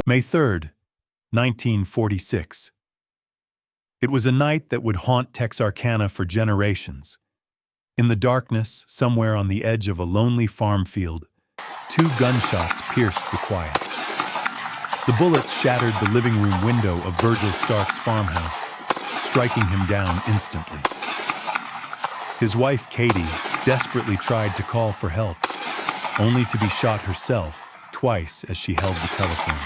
May 3rd, 1946. It was a night that would haunt Texarkana for generations. In the darkness, somewhere on the edge of a lonely farm field, two gunshots pierced the quiet. The bullets shattered the living room window of Virgil Stark's farmhouse, striking him down instantly. His wife, Katie, desperately tried to call for help, only to be shot herself twice as she held the telephone.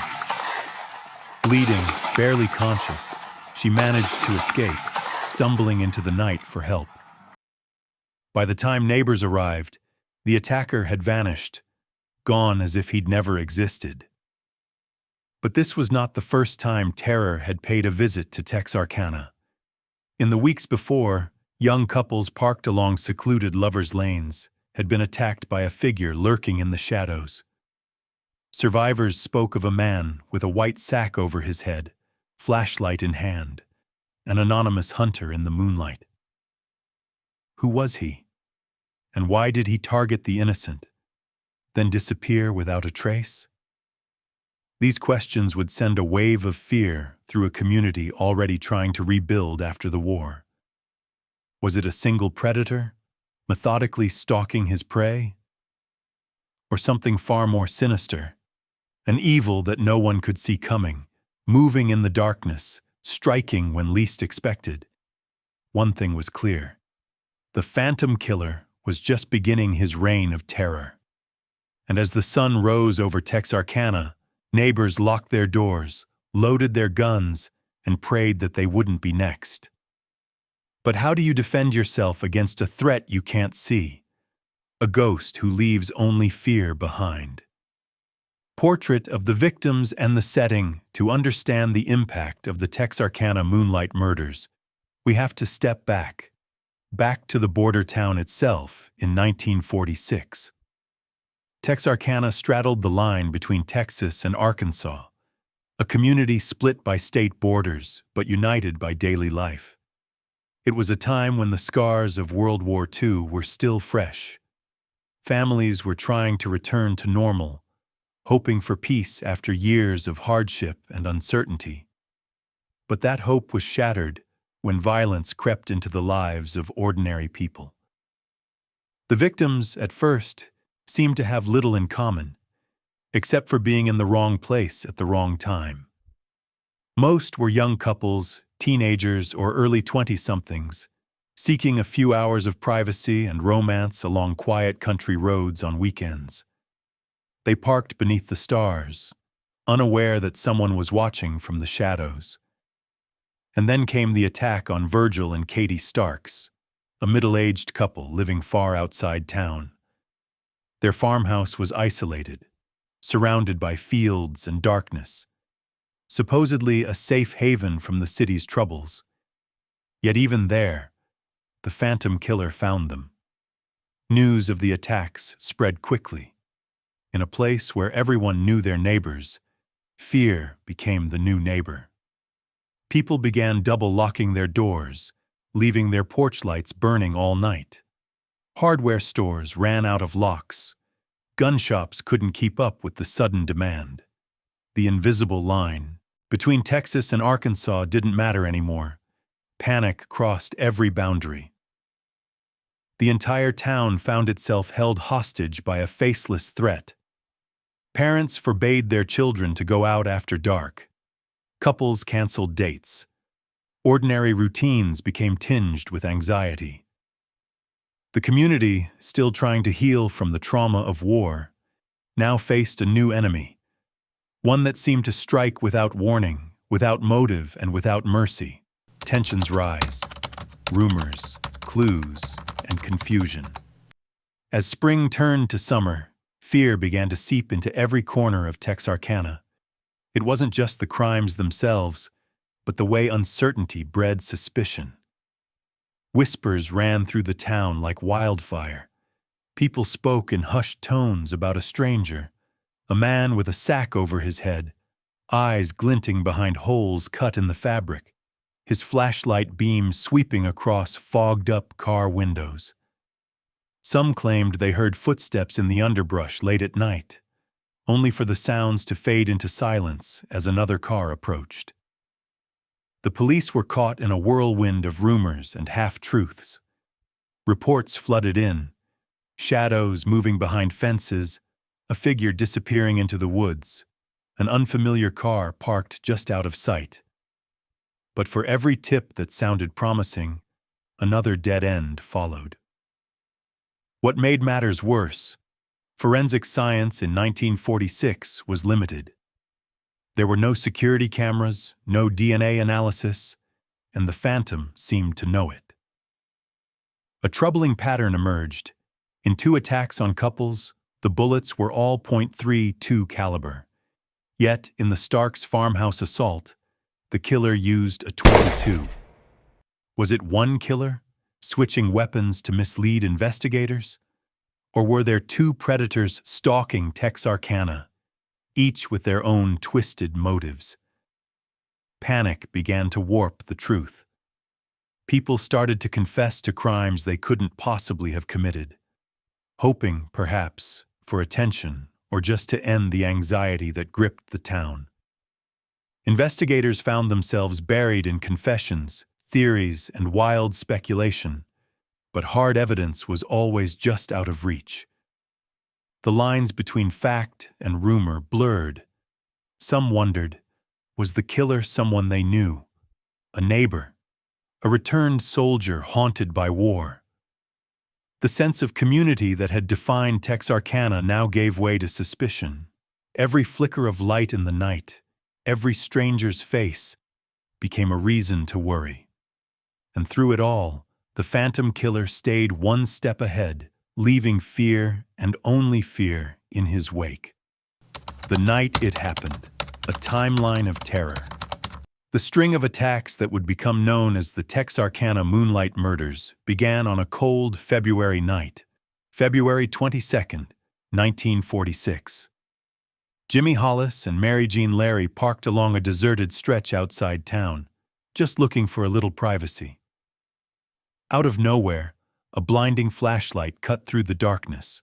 Bleeding, barely conscious, she managed to escape, stumbling into the night for help. By the time neighbors arrived, the attacker had vanished, gone as if he'd never existed. But this was not the first time terror had paid a visit to Texarkana. In the weeks before, young couples parked along secluded lovers' lanes had been attacked by a figure lurking in the shadows. Survivors spoke of a man with a white sack over his head, flashlight in hand, an anonymous hunter in the moonlight. Who was he? And why did he target the innocent, then disappear without a trace? These questions would send a wave of fear through a community already trying to rebuild after the war. Was it a single predator, methodically stalking his prey? Or something far more sinister, an evil that no one could see coming, moving in the darkness, striking when least expected? One thing was clear. The phantom killer was just beginning his reign of terror. And as the sun rose over Texarkana, neighbors locked their doors, loaded their guns, and prayed that they wouldn't be next. But how do you defend yourself against a threat you can't see? A ghost who leaves only fear behind. Portrait of the victims and the setting. To understand the impact of the Texarkana moonlight murders, we have to step back to the border town itself in 1946. Texarkana straddled the line between Texas and Arkansas, a community split by state borders but united by daily life. It was a time when the scars of World War II were still fresh. Families were trying to return to normal, hoping for peace after years of hardship and uncertainty. But that hope was shattered when violence crept into the lives of ordinary people. The victims, at first, seemed to have little in common, except for being in the wrong place at the wrong time. Most were young couples, teenagers or early 20-somethings, seeking a few hours of privacy and romance along quiet country roads on weekends. They parked beneath the stars, unaware that someone was watching from the shadows. And then came the attack on Virgil and Katie Starks, a middle-aged couple living far outside town. Their farmhouse was isolated, surrounded by fields and darkness, supposedly a safe haven from the city's troubles. Yet even there, the phantom killer found them. News of the attacks spread quickly. In a place where everyone knew their neighbors, fear became the new neighbor. People began double-locking their doors, leaving their porch lights burning all night. Hardware stores ran out of locks. Gun shops couldn't keep up with the sudden demand. The invisible line between Texas and Arkansas didn't matter anymore. Panic crossed every boundary. The entire town found itself held hostage by a faceless threat. Parents forbade their children to go out after dark. Couples canceled dates. Ordinary routines became tinged with anxiety. The community, still trying to heal from the trauma of war, now faced a new enemy, one that seemed to strike without warning, without motive, and without mercy. Tensions rise, rumors, clues, and confusion. As spring turned to summer, fear began to seep into every corner of Texarkana. It wasn't just the crimes themselves, but the way uncertainty bred suspicion. Whispers ran through the town like wildfire. People spoke in hushed tones about a stranger, a man with a sack over his head, eyes glinting behind holes cut in the fabric, his flashlight beam sweeping across fogged-up car windows. Some claimed they heard footsteps in the underbrush late at night, only for the sounds to fade into silence as another car approached. The police were caught in a whirlwind of rumors and half-truths. Reports flooded in, shadows moving behind fences, a figure disappearing into the woods, an unfamiliar car parked just out of sight. But for every tip that sounded promising, another dead end followed. What made matters worse, forensic science in 1946 was limited. There were no security cameras, no DNA analysis, and the phantom seemed to know it. A troubling pattern emerged. In 2 attacks on couples, the bullets were all .32 caliber. Yet, in the Starks farmhouse assault, the killer used a .22. Was it one killer, switching weapons to mislead investigators? Or were there 2 predators stalking Texarkana, each with their own twisted motives? Panic began to warp the truth. People started to confess to crimes they couldn't possibly have committed, hoping, perhaps, for attention or just to end the anxiety that gripped the town. Investigators found themselves buried in confessions, theories, and wild speculation, but hard evidence was always just out of reach. The lines between fact and rumor blurred. Some wondered, was the killer someone they knew? A neighbor? A returned soldier haunted by war? The sense of community that had defined Texarkana now gave way to suspicion. Every flicker of light in the night, every stranger's face, became a reason to worry. And through it all, the phantom killer stayed one step ahead, leaving fear and only fear in his wake. The night it happened, a timeline of terror. The string of attacks that would become known as the Texarkana Moonlight Murders began on a cold February night, February 22nd, 1946. Jimmy Hollis and Mary Jean Larry parked along a deserted stretch outside town, just looking for a little privacy. Out of nowhere, a blinding flashlight cut through the darkness.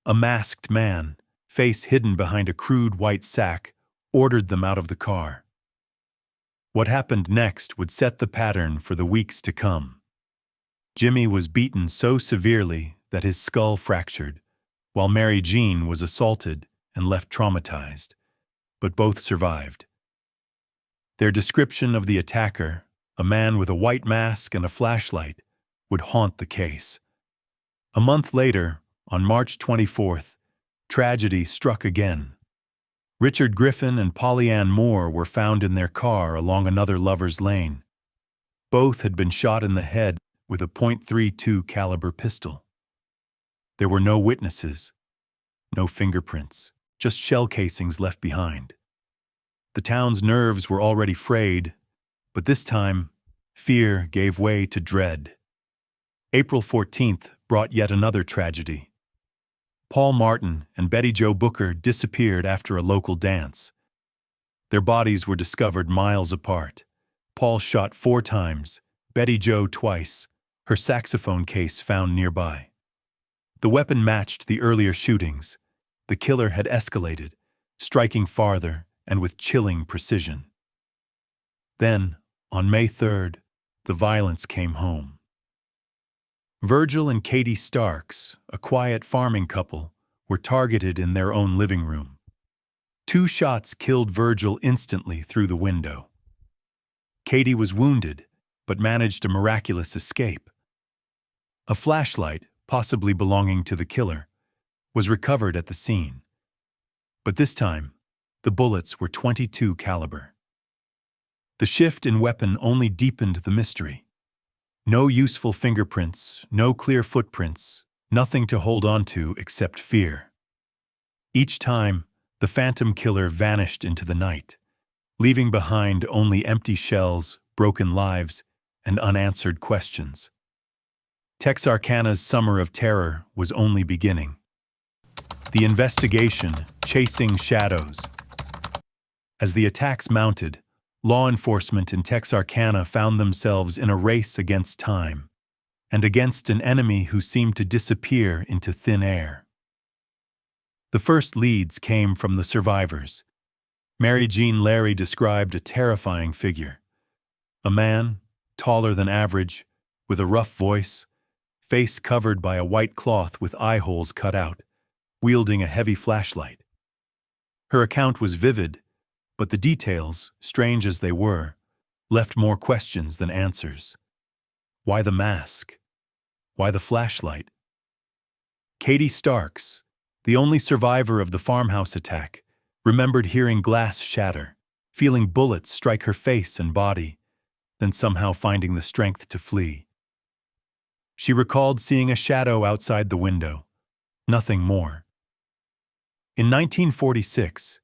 A masked man, face hidden behind a crude white sack, ordered them out of the car. What happened next would set the pattern for the weeks to come. Jimmy was beaten so severely that his skull fractured, while Mary Jean was assaulted and left traumatized, but both survived. Their description of the attacker, a man with a white mask and a flashlight, would haunt the case. A month later, on March 24th, tragedy struck again. Richard Griffin and Polly Ann Moore were found in their car along another lover's lane. Both had been shot in the head with a .32 caliber pistol. There were no witnesses, no fingerprints, just shell casings left behind. The town's nerves were already frayed, but this time, fear gave way to dread. April 14th brought yet another tragedy. Paul Martin and Betty Jo Booker disappeared after a local dance. Their bodies were discovered miles apart. Paul shot 4 times, Betty Jo twice, her saxophone case found nearby. The weapon matched the earlier shootings. The killer had escalated, striking farther and with chilling precision. Then, on May 3rd, the violence came home. Virgil and Katie Starks, a quiet farming couple, were targeted in their own living room. 2 shots killed Virgil instantly through the window. Katie was wounded, but managed a miraculous escape. A flashlight, possibly belonging to the killer, was recovered at the scene. But this time, the bullets were .22 caliber. The shift in weapon only deepened the mystery. No useful fingerprints, no clear footprints, nothing to hold on to except fear. Each time, the phantom killer vanished into the night, leaving behind only empty shells, broken lives, and unanswered questions. Texarkana's summer of terror was only beginning. The investigation, chasing shadows. As the attacks mounted, law enforcement in Texarkana found themselves in a race against time, and against an enemy who seemed to disappear into thin air. The first leads came from the survivors. Mary Jean Larry described a terrifying figure. A man, taller than average, with a rough voice, face covered by a white cloth with eye holes cut out, wielding a heavy flashlight. Her account was vivid, but the details, strange as they were, left more questions than answers. Why the mask? Why the flashlight? Katie Starks, the only survivor of the farmhouse attack, remembered hearing glass shatter, feeling bullets strike her face and body, then somehow finding the strength to flee. She recalled seeing a shadow outside the window, nothing more. In 1946,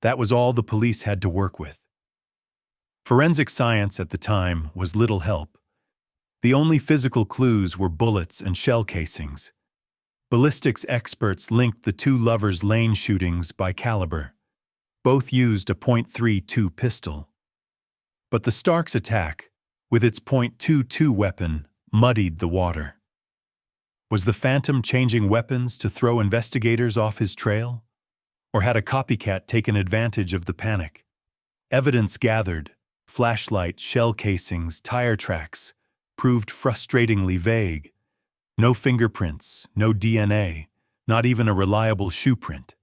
that was all the police had to work with. Forensic science at the time was little help. The only physical clues were bullets and shell casings. Ballistics experts linked the two lovers' lane shootings by caliber. Both used a .32 pistol. But the Starks attack, with its .22 weapon, muddied the water. Was the Phantom changing weapons to throw investigators off his trail? Or had a copycat taken advantage of the panic? Evidence gathered, flashlight, shell casings, tire tracks, proved frustratingly vague. No fingerprints, no DNA, not even a reliable shoe print.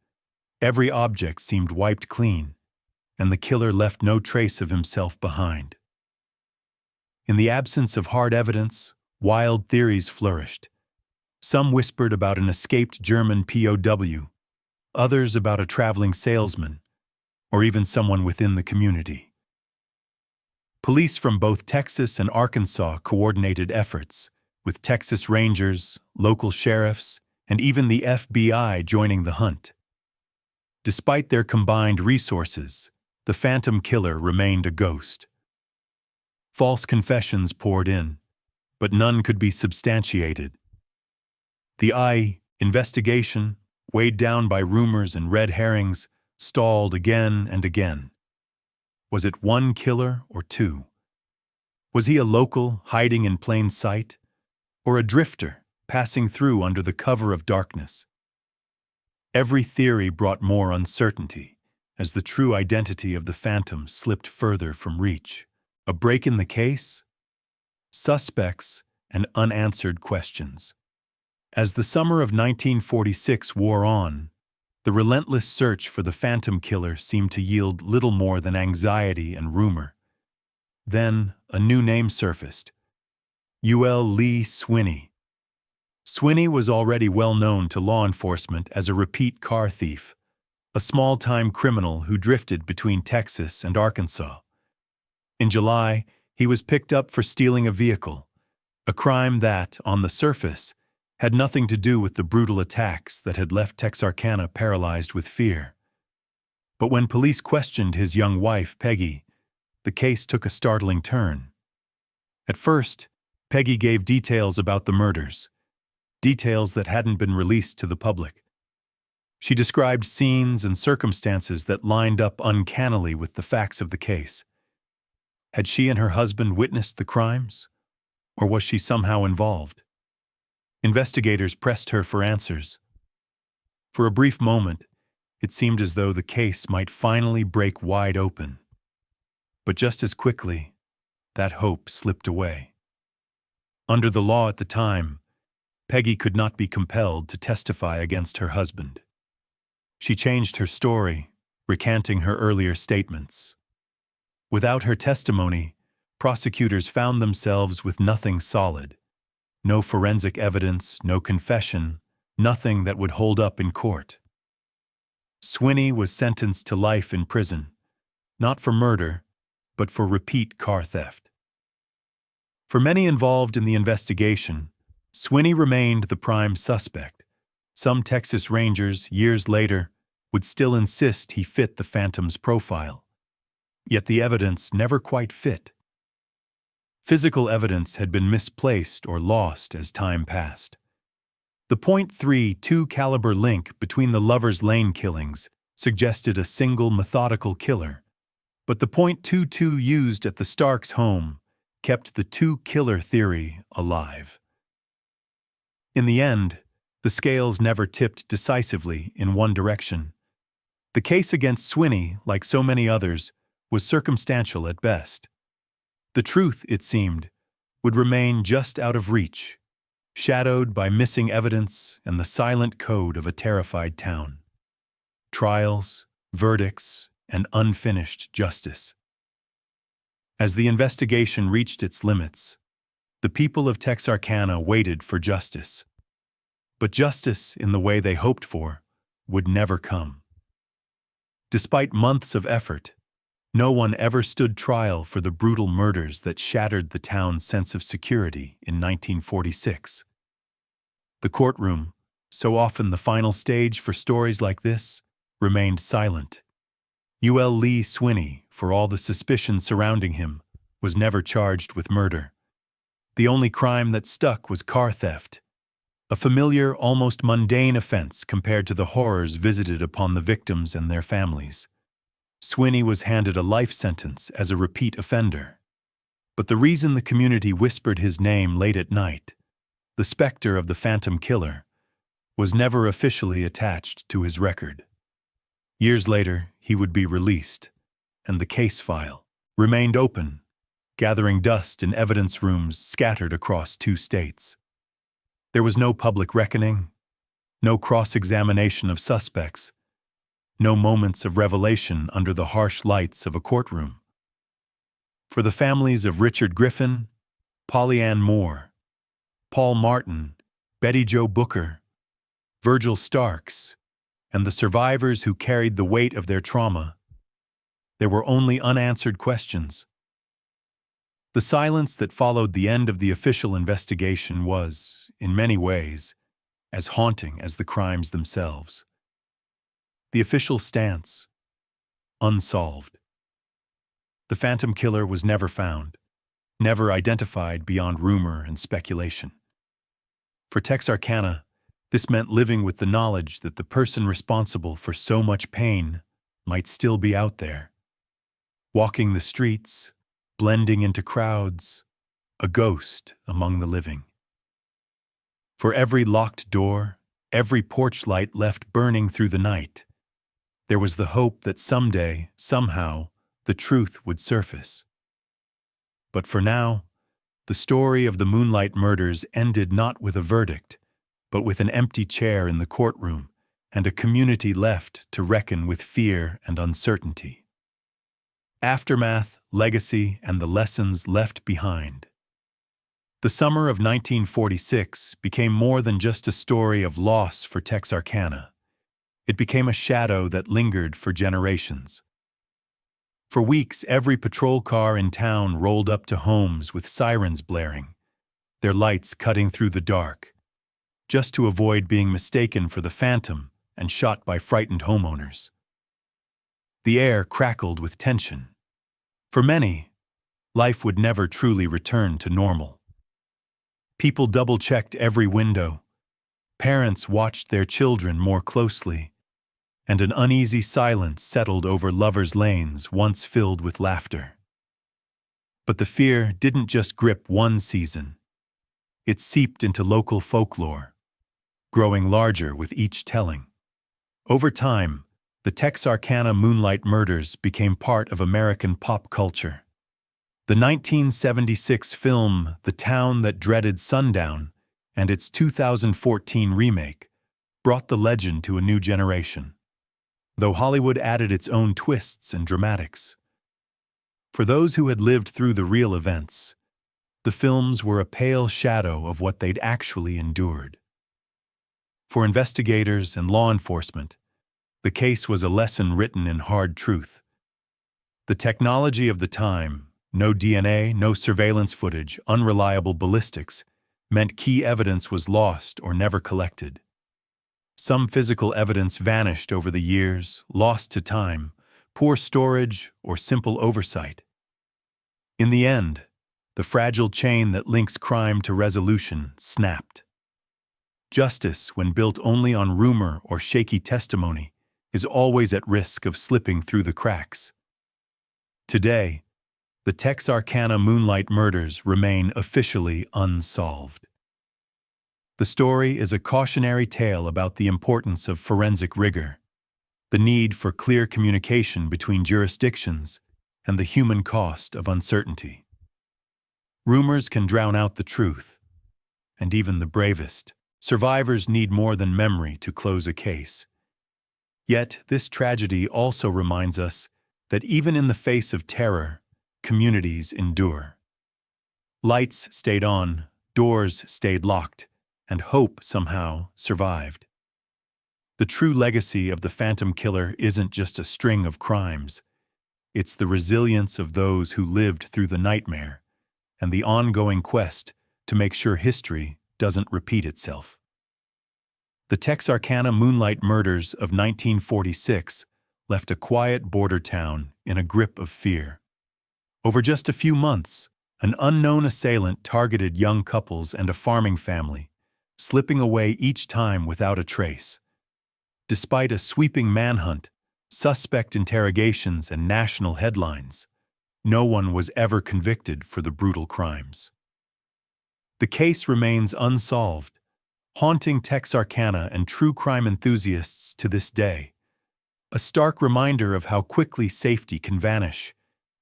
Every object seemed wiped clean, and the killer left no trace of himself behind. In the absence of hard evidence, wild theories flourished. Some whispered about an escaped German POW, others about a traveling salesman, or even someone within the community. Police from both Texas and Arkansas coordinated efforts, with Texas Rangers, local sheriffs, and even the FBI joining the hunt. Despite their combined resources, the Phantom killer remained a ghost. False confessions poured in, but none could be substantiated. The investigation, weighed down by rumors and red herrings, stalled again and again. Was it one killer or two? Was he a local hiding in plain sight, or a drifter passing through under the cover of darkness? Every theory brought more uncertainty as the true identity of the Phantom slipped further from reach. A break in the case? Suspects and unanswered questions. As the summer of 1946 wore on, the relentless search for the Phantom killer seemed to yield little more than anxiety and rumor. Then, a new name surfaced: Ul Lee Swinney. Swinney was already well known to law enforcement as a repeat car thief, a small-time criminal who drifted between Texas and Arkansas. In July, he was picked up for stealing a vehicle, a crime that, on the surface, had nothing to do with the brutal attacks that had left Texarkana paralyzed with fear. But when police questioned his young wife, Peggy, the case took a startling turn. At first, Peggy gave details about the murders, details that hadn't been released to the public. She described scenes and circumstances that lined up uncannily with the facts of the case. Had she and her husband witnessed the crimes, or was she somehow involved? Investigators pressed her for answers. For a brief moment, it seemed as though the case might finally break wide open. But just as quickly, that hope slipped away. Under the law at the time, Peggy could not be compelled to testify against her husband. She changed her story, recanting her earlier statements. Without her testimony, prosecutors found themselves with nothing solid. No forensic evidence, no confession, nothing that would hold up in court. Swinney was sentenced to life in prison, not for murder, but for repeat car theft. For many involved in the investigation, Swinney remained the prime suspect. Some Texas Rangers, years later, would still insist he fit the Phantom's profile. Yet the evidence never quite fit. Physical evidence had been misplaced or lost as time passed. The .32 caliber link between the Lover's Lane killings suggested a single methodical killer, but the .22 used at the Starks' home kept the two-killer theory alive. In the end, The scales never tipped decisively in one direction. The case against Swinney, like so many others, was circumstantial at best. The truth, it seemed, would remain just out of reach, shadowed by missing evidence and the silent code of a terrified town. Trials, verdicts, and unfinished justice. As the investigation reached its limits, the people of Texarkana waited for justice. But justice, in the way they hoped for, would never come. Despite months of effort, no one ever stood trial for the brutal murders that shattered the town's sense of security in 1946. The courtroom, so often the final stage for stories like this, remained silent. U.L. Lee Swinney, for all the suspicion surrounding him, was never charged with murder. The only crime that stuck was car theft, a familiar, almost mundane offense compared to the horrors visited upon the victims and their families. Swinney was handed a life sentence as a repeat offender. But the reason the community whispered his name late at night, the specter of the phantom killer, was never officially attached to his record. Years later, he would be released, and the case file remained open, gathering dust in evidence rooms scattered across 2 states. There was no public reckoning, no cross-examination of suspects, no moments of revelation under the harsh lights of a courtroom. For the families of Richard Griffin, Polly Ann Moore, Paul Martin, Betty Jo Booker, Virgil Starks, and the survivors who carried the weight of their trauma, there were only unanswered questions. The silence that followed the end of the official investigation was, in many ways, as haunting as the crimes themselves. The official stance: unsolved. The phantom killer was never found, never identified beyond rumor and speculation. For Texarkana, this meant living with the knowledge that the person responsible for so much pain might still be out there, walking the streets, blending into crowds, a ghost among the living. For every locked door, every porch light left burning through the night, there was the hope that someday, somehow, the truth would surface. But for now, the story of the Moonlight murders ended not with a verdict, but with an empty chair in the courtroom and a community left to reckon with fear and uncertainty. Aftermath, legacy, and the lessons left behind. The summer of 1946 became more than just a story of loss for Texarkana. It became a shadow that lingered for generations. For weeks, every patrol car in town rolled up to homes with sirens blaring, their lights cutting through the dark, just to avoid being mistaken for the phantom and shot by frightened homeowners. The air crackled with tension. For many, life would never truly return to normal. People double-checked every window. Parents watched their children more closely, and an uneasy silence settled over lovers' lanes once filled with laughter. But the fear didn't just grip one season. It seeped into local folklore, growing larger with each telling. Over time, the Texarkana Moonlight murders became part of American pop culture. The 1976 film The Town That Dreaded Sundown and its 2014 remake brought the legend to a new generation, though Hollywood added its own twists and dramatics. For those who had lived through the real events, the films were a pale shadow of what they'd actually endured. For investigators and law enforcement, the case was a lesson written in hard truth. The technology of the time, no DNA, no surveillance footage, unreliable ballistics, meant key evidence was lost or never collected. Some physical evidence vanished over the years, lost to time, poor storage, or simple oversight. In the end, the fragile chain that links crime to resolution snapped. Justice, when built only on rumor or shaky testimony, is always at risk of slipping through the cracks. Today, the Texarkana Moonlight murders remain officially unsolved. The story is a cautionary tale about the importance of forensic rigor, the need for clear communication between jurisdictions, and the human cost of uncertainty. Rumors can drown out the truth, and even the bravest survivors need more than memory to close a case. Yet, this tragedy also reminds us that even in the face of terror, communities endure. Lights stayed on, doors stayed locked, and hope somehow survived. The true legacy of the Phantom Killer isn't just a string of crimes. It's the resilience of those who lived through the nightmare and the ongoing quest to make sure history doesn't repeat itself. The Texarkana moonlight murders of 1946 left a quiet border town in a grip of fear. Over just a few months, an unknown assailant targeted young couples and a farming family, slipping away each time without a trace. Despite a sweeping manhunt, suspect interrogations, and national headlines, no one was ever convicted for the brutal crimes. The case remains unsolved, haunting Texarkana and true crime enthusiasts to this day, a stark reminder of how quickly safety can vanish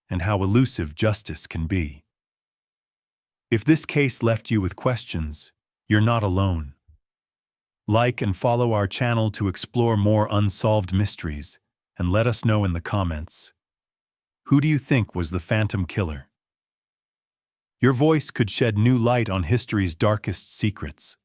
and how elusive justice can be. If this case left you with questions, you're not alone. Like and follow our channel to explore more unsolved mysteries, and let us know in the comments. Who do you think was the Phantom Killer? Your voice could shed new light on history's darkest secrets.